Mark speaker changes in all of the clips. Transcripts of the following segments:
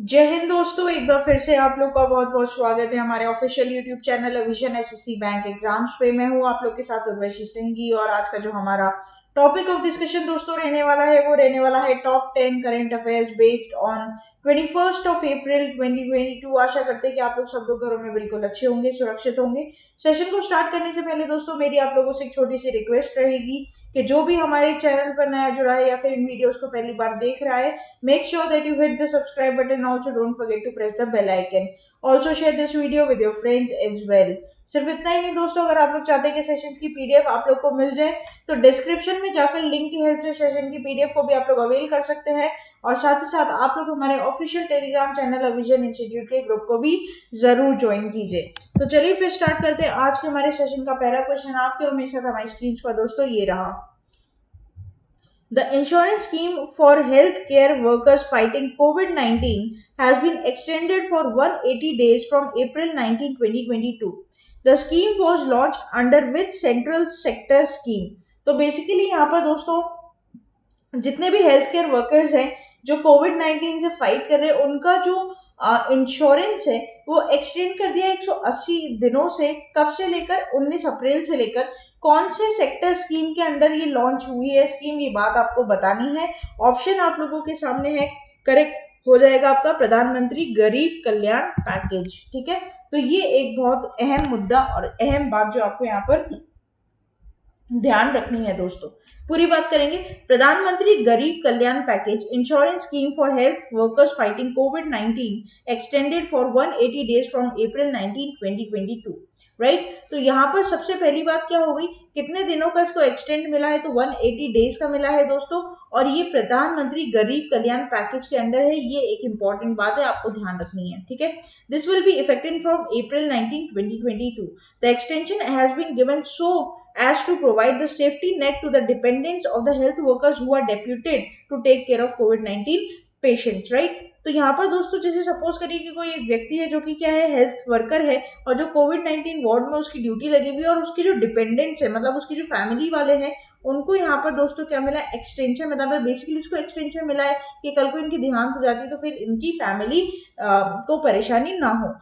Speaker 1: जय हिंद दोस्तों, एक बार फिर से आप लोग का बहुत बहुत स्वागत है हमारे official YouTube channel vision SSC bank exams पे। मैं हूँ आप लोग के साथ उर्वशी सिंह जी और आज का जो हमारा टॉपिक ऑफ डिस्कशन दोस्तों रहने वाला है वो रहने वाला है top 10 current affairs based on 21 अप्रैल 2022। आशा करते हैं कि आप लोग सब लोग घरों में बिल्कुल अच्छे होंगे, सुरक्षित होंगे। सेशन को स्टार्ट करने से पहले दोस्तों मेरी आप लोगों से एक छोटी सी रिक्वेस्ट रहेगी कि जो भी हमारे चैनल पर नया जुड़ा है या फिर इन वीडियोस को पहली बार देख रहा है, make sure that you hit the subscribe button. Also don't forget to press the bell icon. Also share this video with your friends as well. सिर्फ इतना ही नहीं दोस्तों, अगर आप लोग चाहते हैं कि सेशंस की पीडीएफ आप लोग को मिल जाए तो डिस्क्रिप्शन में जाकर लिंक की हेल्प से सेशन की पीडीएफ को भी आप लोग अवेल कर सकते हैं। और साथ ही साथ आप लोग हमारे official Telegram channel vision institute के ग्रुप को भी जरूर ज्वाइन कीजिए। तो चलिए फिर स्टार्ट करते हैं आज के हमारे सेशन का पहला क्वेश्चन आपके और मेरे साथ हमारी स्क्रीन पर दोस्तों ये रहा। The insurance scheme for healthcare workers fighting COVID-19 has been extended for 180 days from April 19, 2022. The scheme was launched under which central sector scheme? तो बेसिकली यहाँ पर दोस्तों जितने भी हेल्थ केयर वर्कर्स हैं जो कोविड-19 से फाइट कर रहे हैं उनका जो इंश्योरेंस है वो एक्सटेंड कर दिया 180 दिनों से। कब से लेकर 19 अप्रैल से लेकर कौन से सेक्टर स्कीम के अंडर ये लॉन्च हुई है स्कीम, ये बात आपको बतानी है। ऑप्शन आप लोगों के सामने है, करेक्ट हो जाएगा आपका प्रधानमंत्री गरीब कल्याण पैकेज। ठीक है, तो ये एक बहुत अहम मुद्दा और अहम बात जो आपको यहाँ पर ध्यान रखनी है दोस्तों। पूरी बात करेंगे। प्रधानमंत्री गरीब कल्याण package insurance scheme for health workers fighting covid extended for 180 days from April 19, 2022। Right, तो यहाँ पर सबसे पहली बात क्या हो गई, कितने दिनों का इसको एक्सटेंड मिला है, तो 180 डेज का मिला है दोस्तों। और ये प्रधानमंत्री गरीब कल्याण पैकेज के अंडर है, ये एक इंपॉर्टेंट बात है, आपको ध्यान रखनी है। ठीक है, this will be effective from April 19, 2022। The extension has been given so as to provide the safety net to the dependents of the health workers who are deputed to take care of COVID-19 patients, right? तो यहाँ पर दोस्तों जैसे suppose करिए कि कोई एक व्यक्ति है जो कि क्या है, हेल्थ वर्कर है और जो कोविड-19 वार्ड में उसकी ड्यूटी लगी हुई है और उसकी जो डिपेंडेंट्स है मतलब उसकी जो फैमिली वाले हैं उनको यहाँ पर दोस्तों क्या मिला, एक्सटेंशन। मतलब बेसिकली इसको एक्सटेंशन मिला है कि कल को इनकी देहांत हो जाती है तो फिर इनकी फैमिली को परेशानी ना हो।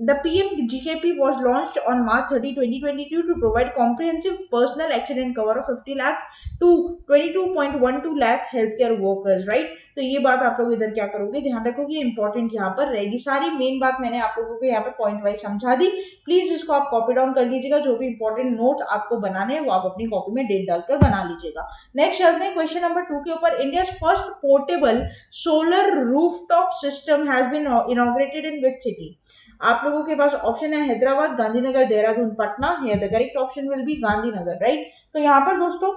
Speaker 1: The PMGKP was launched on March 30, 2022 to provide comprehensive personal accident cover of 50 lakh to 22.12 lakh healthcare workers, right? तो ये बात आप लोग इधर क्या करोगे, ध्यान रखोगे, इंपॉर्टेंट यहाँ पर रहेगी। सारी मेन बात मैंने आप लोगों को यहाँ पर पॉइंट वाइज समझा दी। प्लीज इसको आप कॉपी डाउन कर लीजिएगा, जो भी इंपॉर्टेंट नोट आपको बनाने हैं वो आप अपनी कॉपी में डेट डालकर बना लीजिएगा। नेक्स्ट चलते हैं क्वेश्चन नंबर 2 के ऊपर। India first portable solar rooftop system has been inaugurated in which city? आप लोगों के पास ऑप्शन है Hyderabad, Gandhinagar, Dehradun, Patna. The correct option will be Gandhinagar, right? तो यहाँ पर दोस्तों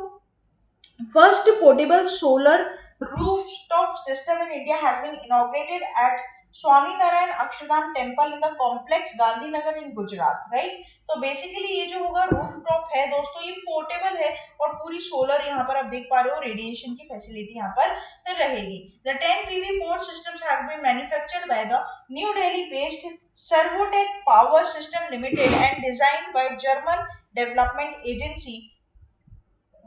Speaker 1: first portable solar rooftop system in India has been inaugurated at Swaminarayan Akshardham temple in the complex Gandhinagar in Gujarat, right? तो बेसिकली ये जो होगा रूफटॉप है दोस्तों ये पोर्टेबल है और पूरी सोलर यहाँ पर आप देख पा रहे हो रेडिएशन की फैसिलिटी यहाँ पर रहेगी। The 10 PV port systems have been manufactured by the New Delhi based Servotech power system limited and designed by German development agency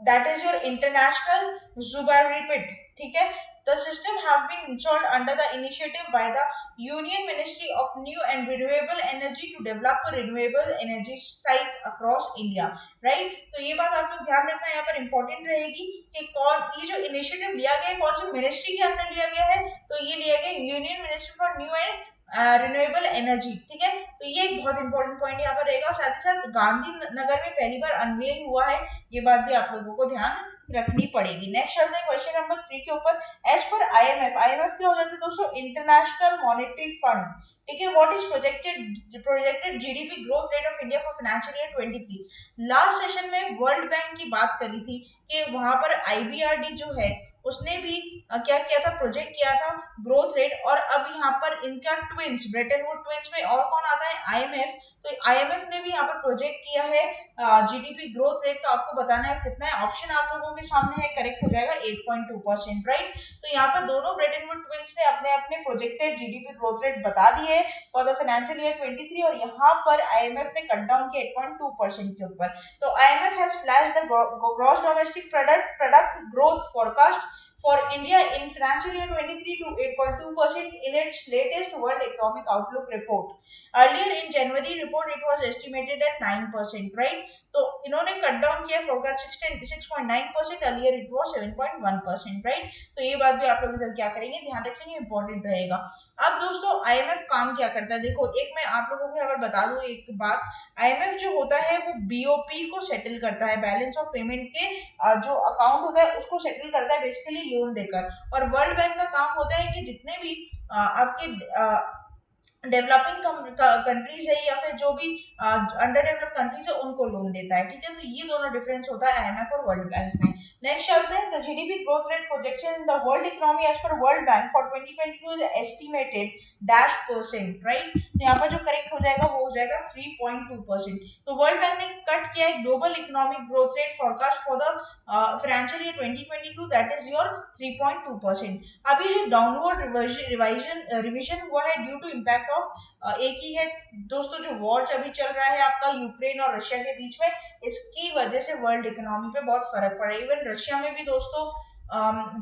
Speaker 1: that is your international Zubairpid. ठीक है, the system have been installed under the initiative by the Union Ministry of New and Renewable Energy to develop a renewable energy site across India, right? तो ये बात आप लोग ध्यान रखना यहाँ पर इंपॉर्टेंट रहेगी कि कौन ये जो इनिशिएटिव लिया गया है कौन सी मिनिस्ट्री के अंदर लिया गया है, तो ये लिया गया union ministry for new and renewable energy. ठीक है, तो ये एक बहुत इंपॉर्टेंट पॉइंट यहाँ पर रहेगा। साथ ही साथ गांधीनगर में पहली बार अनवेल हुआ है, ये बात भी आप लोगों को ध्यान रखनी पड़ेगी। नेक्स्ट चलते हैं क्वेश्चन नंबर 3 के ऊपर। एज पर आईएमएफ क्या हो जाता है दोस्तों, इंटरनेशनल मॉनेटरी फंड। ठीक है, what is projected GDP growth rate of India for financial year 23? Last session में वर्ल्ड बैंक की बात करी थी कि वहां पर आईबीआरडी जो है उसने भी क्या किया था, प्रोजेक्ट किया था ग्रोथ रेट। और अब यहाँ पर इनका ट्विंस ब्रेटन वुड ट्विंस में और कौन आता है, आईएमएफ। तो आईएमएफ ने भी यहाँ पर प्रोजेक्ट किया है जीडीपी ग्रोथ रेट। तो आपको बताना है कितना है, ऑप्शन आप लोगों के सामने है, करेक्ट हो जाएगा 8.2%, राइट? तो यहाँ पर दोनों ब्रेटन वुड ट्विंस ने अपने अपने प्रोजेक्टेड जीडीपी ग्रोथ रेट बता दिए फॉर द फाइनेंशियल ईयर 23 और यहाँ पर आईएमएफ ने कट डाउन किया 8.2% के ऊपर। तो IMF has slashed the gross domestic product growth forecast for India in financial year 23 to 8.2% in its latest World Economic Outlook report. Earlier in January report it was estimated at 9%, right? तो इन्होंने cut down किया forecast 6.9%, earlier it was 7.1%, right? तो ये बात भी आप लोग इधर क्या करेंगे, ध्यान रखेंगे, इंपॉर्टेंट रहेगा। अब दोस्तों आईएमएफ काम क्या करता है, देखो एक मैं आप लोगों को अगर बता दूं एक बात, आईएमएफ जो होता है वो बीओपी को सेटल करता है, बैलेंस ऑफ पेमेंट के जो अकाउंट होता है उसको सेटल करता है बेसिकली लोन देकर। और वर्ल्ड बैंक का काम होता है कि जितने भी आपके डेवलपिंग कंट्रीज है या फिर जो भी अंडर डेवलप्ड कंट्रीज है उनको लोन देता है, ठीक है? तो ये दोनों डिफरेंस होता है आईएमएफ और वर्ल्ड बैंक में। नेक्स्ट चलते हैं, the GDP growth rate projection in the world economy as per World Bank for 2022 is estimated dash percent, right? तो यहाँ पर जो करेक्ट हो जाएगा वो हो जाएगा 3.2%। तो वर्ल्ड बैंक ने कट किया है global economic growth rate forecast for the financial year 2022, that is your 3.2%। अभी जो डाउनवर्ड रिविजन हुआ है ड्यू टू इम्पैक्ट ऑफ एक ही है दोस्तों, जो वॉर अभी चल रहा है आपका यूक्रेन और रशिया के बीच में, इसकी वजह से वर्ल्ड इकोनॉमी पे बहुत फर्क पड़ा है। इवन रशिया में भी दोस्तों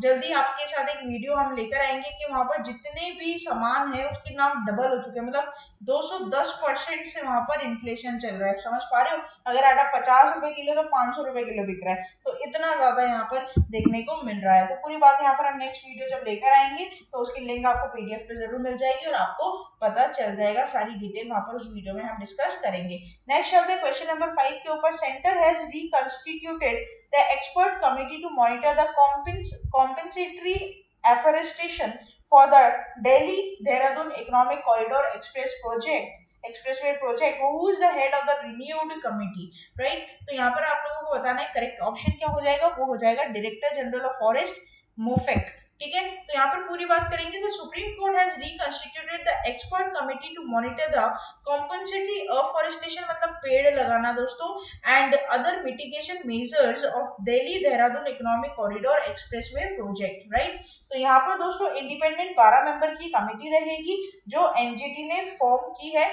Speaker 1: जल्दी आपके साथ एक वीडियो हम लेकर आएंगे कि वहां पर जितने भी सामान है उसके नाम डबल हो चुके हैं, मतलब 210% से वहां पर इन्फ्लेशन चल रहा है, समझ पा रहे हो? अगर आटा 50 रुपए किलो तो 500 रुपए किलो बिक रहा है, तो इतना ज्यादा यहाँ पर देखने को मिल रहा है। तो पूरी बात यहाँ पर हम नेक्स्ट वीडियो जब लेकर आएंगे तो उसकी लिंक आपको पीडीएफ पे जरूर मिल जाएगी और आपको पता चल जाएगा, सारी डिटेल वहां पर उस वीडियो में हम डिस्कस करेंगे। नेक्स्ट चलते हैं क्वेश्चन नंबर 5 के ऊपर, centre has reconstituted the expert committee to monitor the compensatory afforestation for the Delhi Dehradun Economic Corridor Expressway project. Who is the head of the renewed committee, right? तो यहाँ पर आप लोगों को बताना है करेक्ट ऑप्शन क्या हो जाएगा, वो हो जाएगा डायरेक्टर जनरल ऑफ फॉरेस्ट मोफेक, ठीक है? तो यहाँ पर पूरी बात करेंगे, the supreme court has reconstituted the expert committee to monitor the compensatory afforestation, मतलब पेड़ लगाना दोस्तों, and other mitigation measures of Delhi Dehradun economic corridor expressway project, right? तो यहाँ पर दोस्तों इंडिपेंडेंट 12 मेंबर की कमिटी रहेगी जो एनजीटी ने फॉर्म की है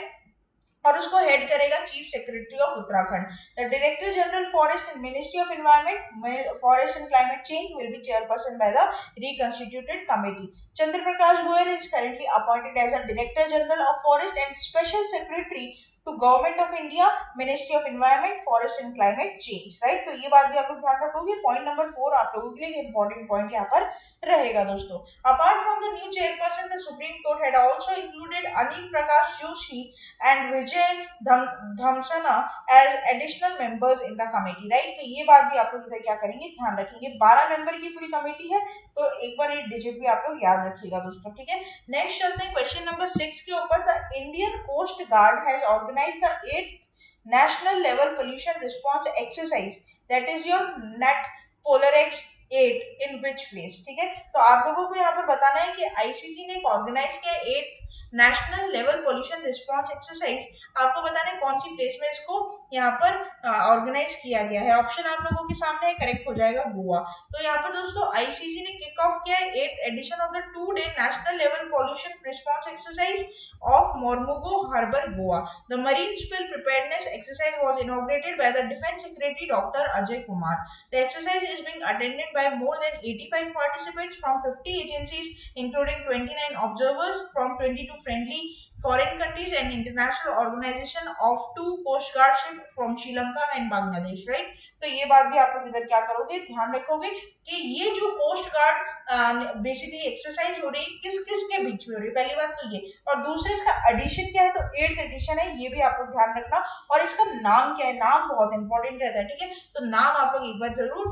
Speaker 1: और उसको हेड करेगा chief secretary of Uttarakhand. The director general forest and ministry of environment forest and climate change will be chairperson by the reconstituted committee. Chandra Prakash Goyal is currently appointed as a director general of forest and special secretary to government of India, ministry of environment forest and climate change, right? तो ये बात भी आप लोग ध्यान रखोगे। Point number 4 आप लोगों के लिए इंपॉर्टेंट पॉइंट यहाँ पर रहेगा दोस्तों। Apart from the new chairperson, the supreme court had also included Anil Prakash Joshi and Vijay Dhamsana as additional members in the committee, right? तो ये बात भी आप लोग इधर क्या करेंगे, ध्यान रखेंगे। 12 मेंबर की पूरी कमेटी है, तो एक बार ये डिजिट भी आप लोग याद रखिएगा दोस्तों, ठीक है? नेक्स्ट चलते हैं क्वेश्चन नंबर 6 के ऊपर, the Indian coast guard has organised the 8th national level pollution response exercise, that is your NATPOLREX 8 in which place, ठीक है? तो आप लोगों को यहाँ पर बताना है कि आईसीसी ने ऑर्गेनाइज किया 8th national level pollution response exercise, आपको बताना है कौन सी प्लेस में इसको यहाँ पर ऑर्गेनाइज किया गया है। ऑप्शन आप लोगों के सामने है, करेक्ट हो जाएगा गोवा। तो यहाँ पर दोस्तों आईसीसी ने किक ऑफ किया है 8th edition of the 2-day national level pollution response exercise of Mormugo Harbour, Goa. The marine spill preparedness exercise was inaugurated by the Defence Secretary Dr. Ajay Kumar. The exercise is being attended by more than 85 participants from 50 agencies, including 29 observers from 22 friendly foreign countries and international organization of 2 coast guard ships from Sri Lanka and Bangladesh, right? तो ये बात भी आप लोग इधर क्या करोगे, ध्यान रखोगे कि ये जो कोस्ट गार्ड बेसिकली एक्सरसाइज हो रही है किस किस के बीच में हो रही है, पहली बात तो ये, और दूसरे इसका एडिशन क्या है, तो 8th एडिशन है, ये भी आप लोग ध्यान रखना। और इसका नाम क्या है, नाम बहुत इंपॉर्टेंट रहता है, ठीक है? तो नाम आप लोग एक बार जरूर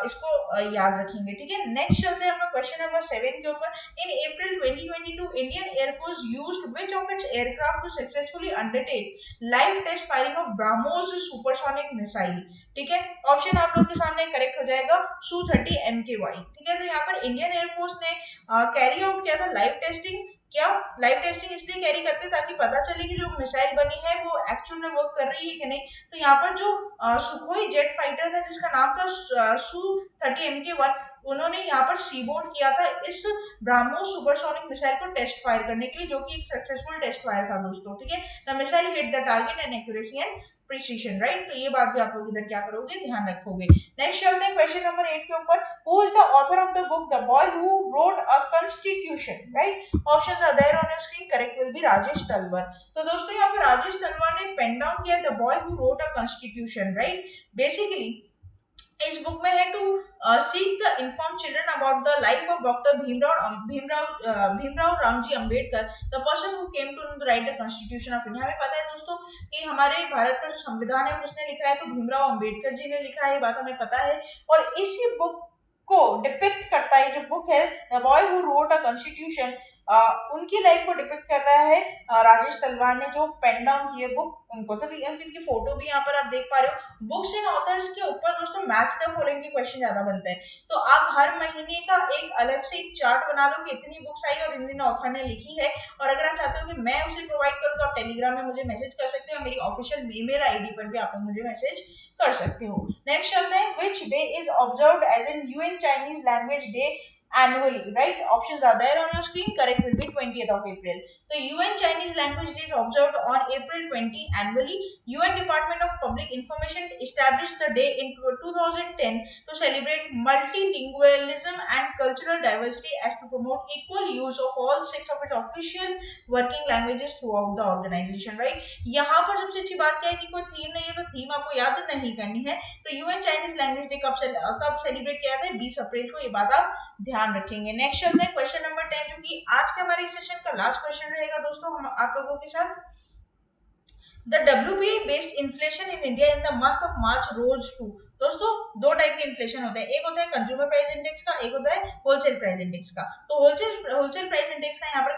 Speaker 1: इसको याद रखेंगे, ठीक है? नेक्स्ट चलते हैं हम लोग क्वेश्चन नंबर 7 के ऊपर। In April 2022 Indian Air Force used which of its aircraft to successfully undertake live test firing of BrahMos supersonic missile, ठीक है? ऑप्शन आप लोग के सामने करेक्ट हो जाएगा Su-30 MKY, ठीक है? तो यहाँ पर इंडियन एयरफोर्स ने कैरी आउट किया था लाइव टेस्टिंग। क्या लाइव टेस्टिंग इसलिए कैरी करते ताकि पता चले कि जो मिसाइल बनी है वो एक्चुअल में वर्क कर रही है कि नहीं। तो यहाँ पर जो सुखोई जेट फाइटर था जिसका नाम था Su-30 MK1, उन्होंने यहाँ पर सीबोर्ड किया था इस ब्राह्मोस सुपरसोनिक मिसाइल को टेस्ट फायर करने के लिए, जो कि एक सक्सेसफुल टेस्ट फायर था दोस्तों, ठीक है। The missile hit the target and accuracy and precision, right. तो ये बात भी आप लोग इधर क्या करोगे, ध्यान रखोगे। नेक्स्ट चलते हैं क्वेश्चन नंबर 8 के ऊपर। Who is the author of the book the boy who wrote a constitution, right. Options are there on your screen, correct will be Rajesh Talwar. तो दोस्तों यहाँ पे राजेश तलवार ने पेन डाउन किया the boy who wrote a constitution, right. Basically इस book में है to seek the inform children about the life of doctor Bhimrao Ramji Ambedkar, the person who came to right the constitution of India. हमें पता है दोस्तों कि हमारे भारत का जो संविधान है उसने लिखा है तो भीमराव अंबेडकर जी ने लिखा है, ये बात हमें पता है। और इसी बुक को डिपिक्ट करता है, जो बुक है the boy who wrote a constitution, उनकी लाइफ को डिपिक्ट कर रहा है राजेश तलवार ने, जो पेन डाउन की है बुक उनको। तो इनकी फोटो भी यहाँ पर आप देख पा रहे हो। बुक्स एंड ऑथर्स के ऊपर दोस्तों मैच द फॉलोइंग के क्वेश्चन ज्यादा बनते हैं, तो आप हर महीने का एक अलग से एक चार्ट बना लो कि इतनी बुक्स आई और इन ऑथर ने लिखी है। और अगर आप चाहते हो कि मैं उसे प्रोवाइड करूँ तो आप टेलीग्राम में मुझे मैसेज कर सकते हो, मेरी ऑफिशियल ईमेल आईडी पर भी आप मुझे मैसेज कर सकते हो। नेक्स्ट चलते हैं, which day is observed as an UN Chinese language day annually, right? Options are there on your screen, correct will be 20th of April. So UN Chinese Language Day is observed on April 20 annually. UN Department of Public Information established the day in 2010 to celebrate multilingualism and cultural diversity as to promote equal use of all six of its official working languages throughout the organization, right? यहाँ पर सबसे अच्छी बात क्या है कि कोई theme नहीं है, तो थीम आपको याद नहीं करनी है। तो यूएन चाइनीज लैंग्वेज डे कब सेलिब्रेट किया था, 20 अप्रैल को, ये बात आप ध्यान रखेंगे। नेक्स्ट चलते हैं क्वेश्चन नंबर 10, जो कि आज के हमारे सेशन का लास्ट क्वेश्चन रहेगा दोस्तों हम आप लोगों के साथ। The WPI based inflation in India in the month of March rose to. दोस्तों दो टाइप के इन्फ्लेशन होते हैं, एक होता है कंज्यूमर प्राइस इंडेक्स का, एक होता है होलसेल प्राइस इंडेक्स का। तो होलसेल प्राइस इंडेक्स का यहाँ पर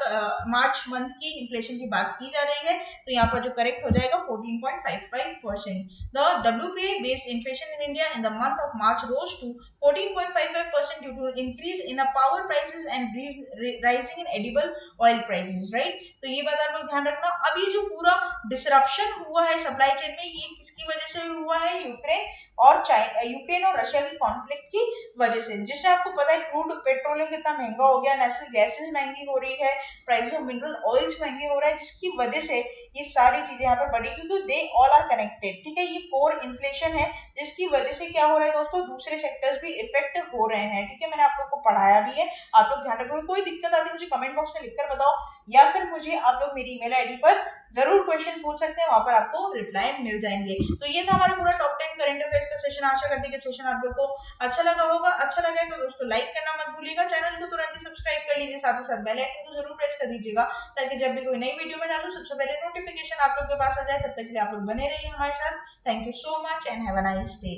Speaker 1: मार्च मंथ की इन्फ्लेशन की बात की जा रही है, तो यहाँ पर जो करेक्ट हो जाएगा 14.55%। The WPI based inflation in India in the month of March rose to 14.55% due to increase in power prices and rising in edible oil prices, right. तो ये बात आप लोग ध्यान रखना। अब ये जो पूरा डिसरप्शन हुआ है सप्लाई चेन में, ये किसकी वजह से हुआ है, यूक्रेन और रशिया की कॉन्फ्लिक्ट की वजह से, जिससे आपको पता है क्रूड पेट्रोलियम कितना महंगा हो गया, नेचुरल गैसेस महंगी हो रही है, प्राइस ऑफ मिनरल ऑयल्स महंगे हो रहा है, जिसकी वजह से ये सारी चीजें यहाँ पर बढ़ी, क्योंकि दे ऑल आर कनेक्टेड, ठीक है। ये कोर इन्फ्लेशन है जिसकी वजह से क्या हो रहा है दोस्तों, दूसरे सेक्टर्स भी इफेक्ट हो रहे हैं, ठीक है। मैंने आप लोग को पढ़ाया भी है, आप लोग ध्यान रखोगे। कोई दिक्कत आती है मुझे कमेंट बॉक्स में लिखकर बताओ, या फिर मुझे आप लोग मेरी ईमेल आईडी पर जरूर क्वेश्चन पूछ सकते हैं, वहां पर आपको रिप्लाई मिल जाएंगे। तो ये था हमारा पूरा टॉप 10 करंट अफेयर्स का सेशन। आशा करते हैं कि सेशन आप लोग को अच्छा लगा होगा। अच्छा लगा है तो दोस्तों लाइक करना मत भूलिएगा, चैनल को तुरंत ही सब्सक्राइब कर लीजिए, साथ ही साथ बेल आइकन को जरूर प्रेस कर दीजिएगा, ताकि जब भी कोई नई वीडियो में डालूं सबसे पहले नोटिफिकेशन आप लोग के पास आ जाए। तब तक के लिए आप लोग बने रहिए हमारे साथ। Thank you so much and have a nice day.